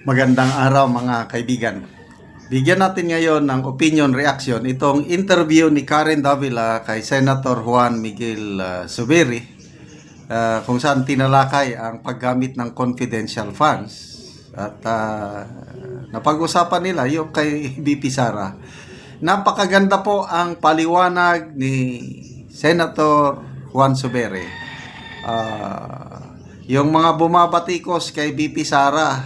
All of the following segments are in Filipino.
Magandang araw mga kaibigan. Bigyan natin ngayon ng opinion reaction itong interview ni Karen Davila kay Senator Juan Miguel Zubiri kung saan tinalakay ang paggamit ng confidential funds at napag-usapan nila yung kay BP Sara. Napakaganda po ang paliwanag ni Senator Juan Zubiri. Yung mga bumabatikos kay BP Sara,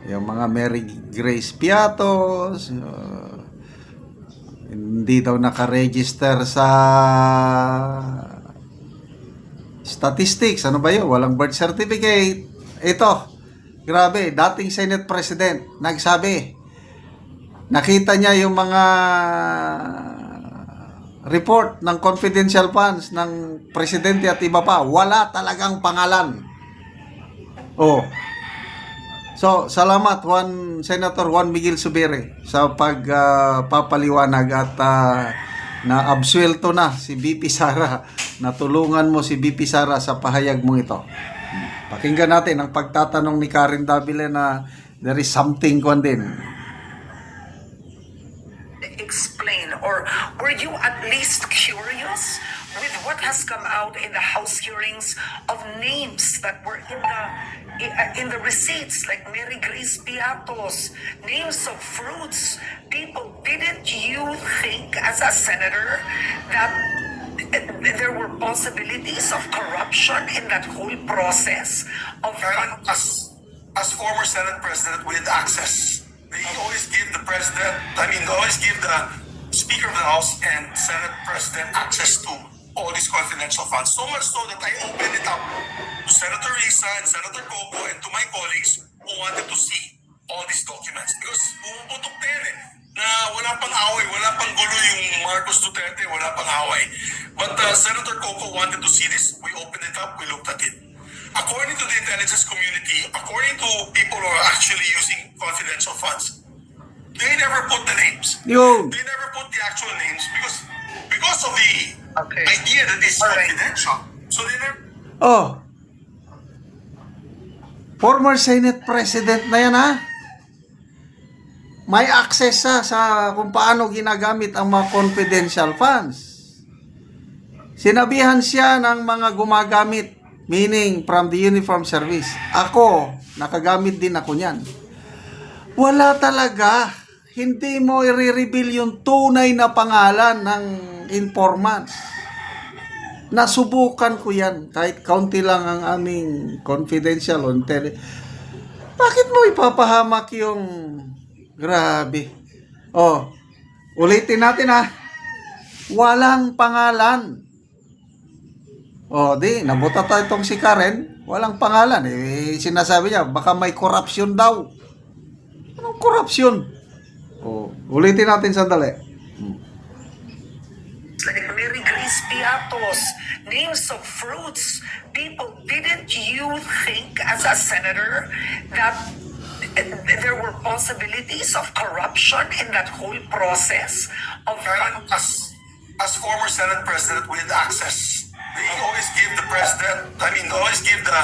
yung mga Mary Grace Piatos, hindi daw nakaregister sa statistics. Ano ba yun? Walang birth certificate. Ito, grabe, dating Senate President, nagsabi, nakita niya yung mga report ng confidential funds ng presidente at iba pa. Wala talagang pangalan. Oh, so, salamat Senator Juan Miguel Zubiri sa pagpapaliwanag at na-absuelto na si BP Sara. Natulungan mo si BP Sara sa pahayag mo ito. Pakinggan natin ang pagtatanong ni Karen Davila na there is something kung din. Explain, or were you at least curious with what has come out in the House hearings of names that were in the receipts, like Mary Grace Piatos, names of fruits? People, didn't you think as a senator that there were possibilities of corruption in that whole process of as former Senate President with access? They always give the President, they always give the Speaker of the House and Senate President access to all these confidential funds. So much so that I opened it up to Senator Risa and Senator Coco and to my colleagues who wanted to see all these documents. Because pumuputok na yan na wala pang away, wala pang gulo yung Marcos Duterte, wala pang away. But Senator Coco wanted to see this. We opened it up, we looked at it. According to the intelligence community, according to people who are actually using confidential funds, they never put the names. Yo. They never put the actual names because of the idea that it's confidential. So they never... Oh, former Senate President na yan ha. May access sa kung paano ginagamit ang mga confidential funds. Sinabihan siya ng mga gumagamit, meaning from the uniform service. Ako, nakagamit din ako niyan. Wala talaga. Hindi mo i-reveal yung tunay na pangalan ng informants. Nasubukan ko yan. Kahit kaunti lang ang aming confidential on Bakit mo ipapahamak yung grabe? Oh, ulitin natin ha. Walang pangalan. O, di, nabuta tayo itong si Karen, walang pangalan. Sinasabi niya, baka may corruption daw. Anong corruption? O, ulitin natin sandali. like Mary Grace Piatos, names of fruits? People, didn't you think as a senator that there were possibilities of corruption in that whole process of as former Senate President with access, they always give the President, always give the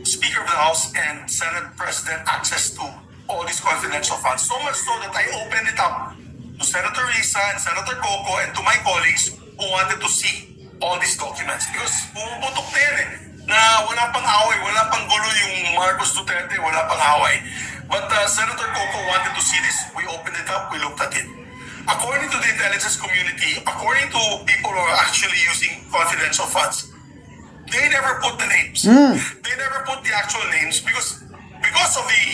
Speaker of the House and Senate President access to all these confidential funds. So much so that I opened it up to Senator Risa and Senator Coco and to my colleagues who wanted to see all these documents. Because pumuputok na yan na wala pang away, wala pang gulo yung Marcos Duterte, wala pang away. But Senator Coco wanted to see this. We opened it up, we looked at it. According to the intelligence community, according to people who are actually using confidential funds, they never put the names. They never put the actual names because of the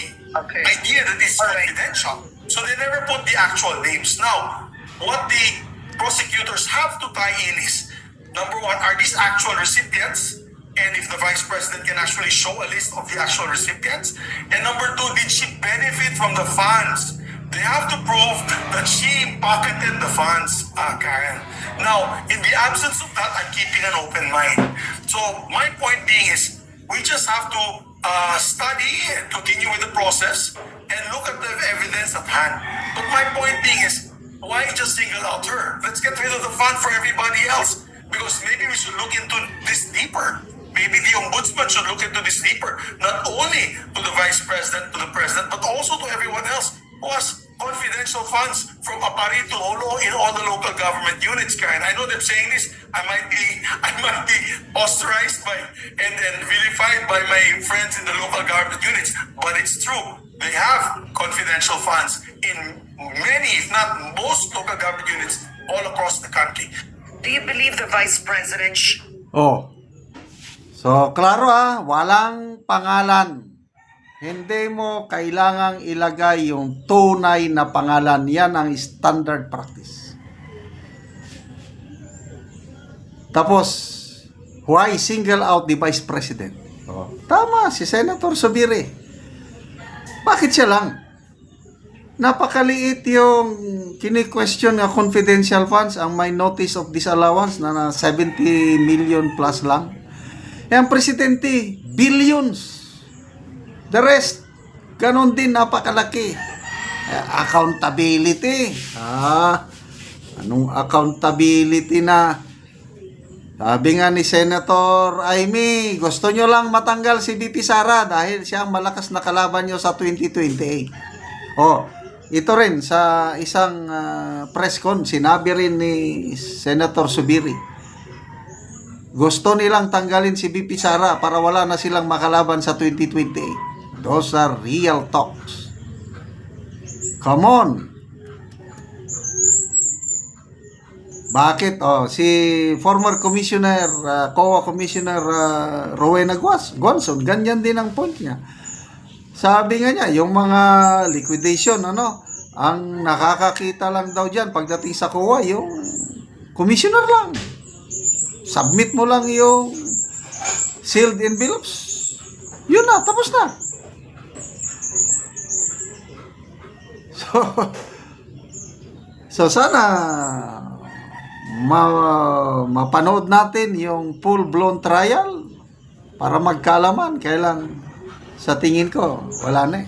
idea that it's confidential. So they never put the actual names. Now, what the prosecutors have to tie in is, number one, are these actual recipients? And if the Vice President can actually show a list of the actual recipients. And number two, did she benefit from the funds? They have to prove that she pocketed the funds, Karen. Now, in the absence of that, I'm keeping an open mind. So my point being is, we just have to study and continue with the process and look at the evidence at hand. But my point being is, why just single out her? Let's get rid of the fund for everybody else. Because maybe we should look into this deeper. maybe the ombudsman should look into this deeper, not only to the vice president, to the president, but also to everyone else who has confidential funds from Apari to Olo in all the local government units. Karen, I know them saying this. I might be ostracized by and vilified by my friends in the local government units, but it's true. They have confidential funds in many, if not most, local government units all across the country. Do you believe the vice president Oh. So, klaro walang pangalan. Hindi mo kailangang ilagay yung tunay na pangalan. Yan ang standard practice. Tapos, why single out the Vice President? Oh, tama, si Senator Zubiri. Bakit siya lang? Napakaliit yung kini-question na confidential funds, ang may notice of disallowance na 70 million plus lang. Ang presidente, billions. The rest, ganon din, napakalaki. Accountability. Anong accountability na? Sabi nga ni Senator Amy, gusto nyo lang matanggal si VP Sara dahil siya ang malakas na kalaban nyo sa 2028. Oh, ito rin sa isang press con, sinabi rin ni Senator Zubiri. Gusto nilang tanggalin si VP Sara para wala na silang makalaban sa 2028. Those are real talks. Come on. Bakit? Oh, si former commissioner, COA commissioner Rowena Guanzon, ganyan din ang point niya. Sabi nga niya, yung mga liquidation, ang nakakakita lang daw dyan pagdating sa COA, yung commissioner lang. Submit mo lang yung sealed envelopes. Yun na, tapos na. So sana mapanood natin yung full-blown trial para magkalaman. Kailan sa tingin ko, wala na eh.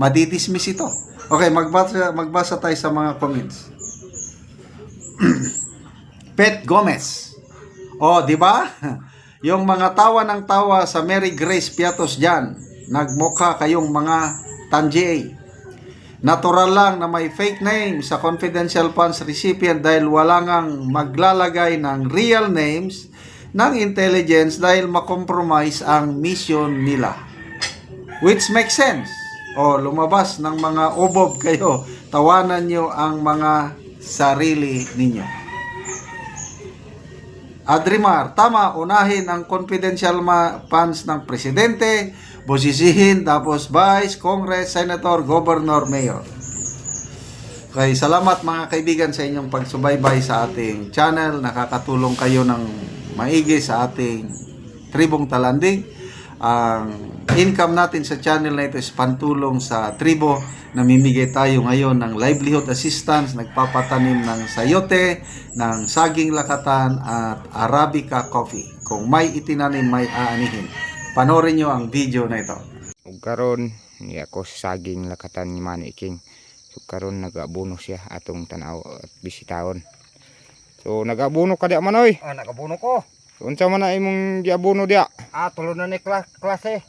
Madidismiss ito. Okay, magbasa tayo sa mga comments. Pet Gomez. Oh, di ba? Yung mga tawa ng tawa sa Mary Grace Piatos dyan, nagmukha kayong mga tanji. Natural lang na may fake name sa confidential funds recipient dahil wala ngang maglalagay ng real names ng intelligence dahil makompromise ang mission nila. Which makes sense. O, lumabas ng mga obob kayo, tawanan nyo ang mga sarili ninyo. Adrimar, tama, unahin ang confidential funds ng presidente, bosisihin, tapos vice, congress, senator, governor, mayor. Okay, salamat mga kaibigan sa inyong pagsubaybay sa ating channel. Nakakatulong kayo ng maigi sa ating tribong talanding. Ang income natin sa channel na ito is pantulong sa tribo. Namimigay tayo ngayon ng livelihood assistance, nagpapatanim ng sayote, ng saging lakatan at Arabica coffee. Kung may itinanim, may aanihin. Panorin nyo ang video na ito. Ug karon ni ako sa saging lakatan ni Manny King. So karon nagabuno siya atong tanaw at bisitahon. So nagabuno ka diya manoy. Nagabuno ko. So unsa man na imong giabuno diya? Tulo na ni klase.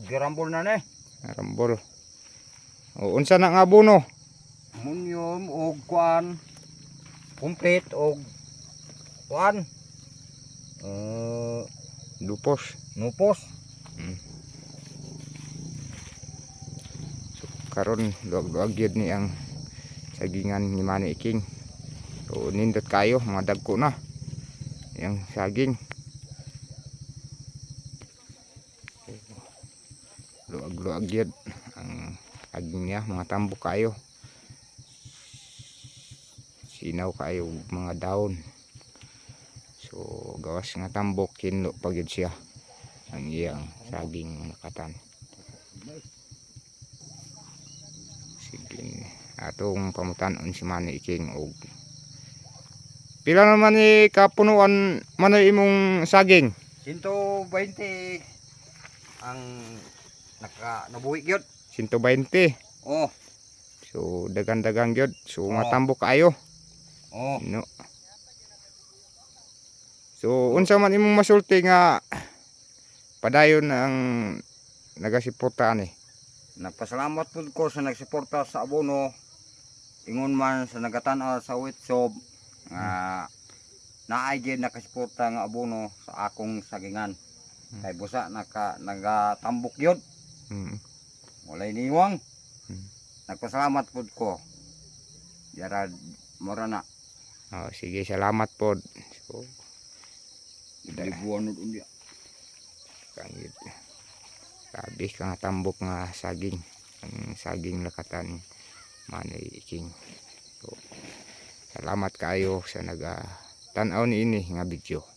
Girambol na ni. Rambol. O unsa na nga abuno? Munyom og kuan. Complete og kuan. Lupos. Nupos. So karon luag-luag gyud ni ang sagingan ni Manny King. So nindot kayo mga dagko na. Yang saging. Luag-luag gyud ang aging niya, mga tambok kayo. Sinaw kayo mga daon. So gawas nga tambok kinlo pagyud siya ang iyang saging lakatan. Sige, atong pamutan-on si Manny King og pila naman ni kapunuan man imong saging? 120 ang nabuhi gyud. 120. Oh. So dagan-dagang gyud. So Oh. matambok kayo. Oh. No. So unsa man imong masulti nga padayon ang nagasiportaan Nagpasalamat po ko sa nagsuporta sa abono. Ingon man sa nagatan sa Witsob nga naay gyud nakasuporta nga abono sa akong sagingan. Kay busa nagatambok yun. Mm. Walay niwang. Hmm. Nagpasalamat po ko. Yara mora na. Oh, sige, salamat po. So, Libuan unya. kangit. Grabe ka nga tambok nga saging. Ang saging lakatan Manoy Iking. So, salamat kayo sa tanaw ni ini nga video.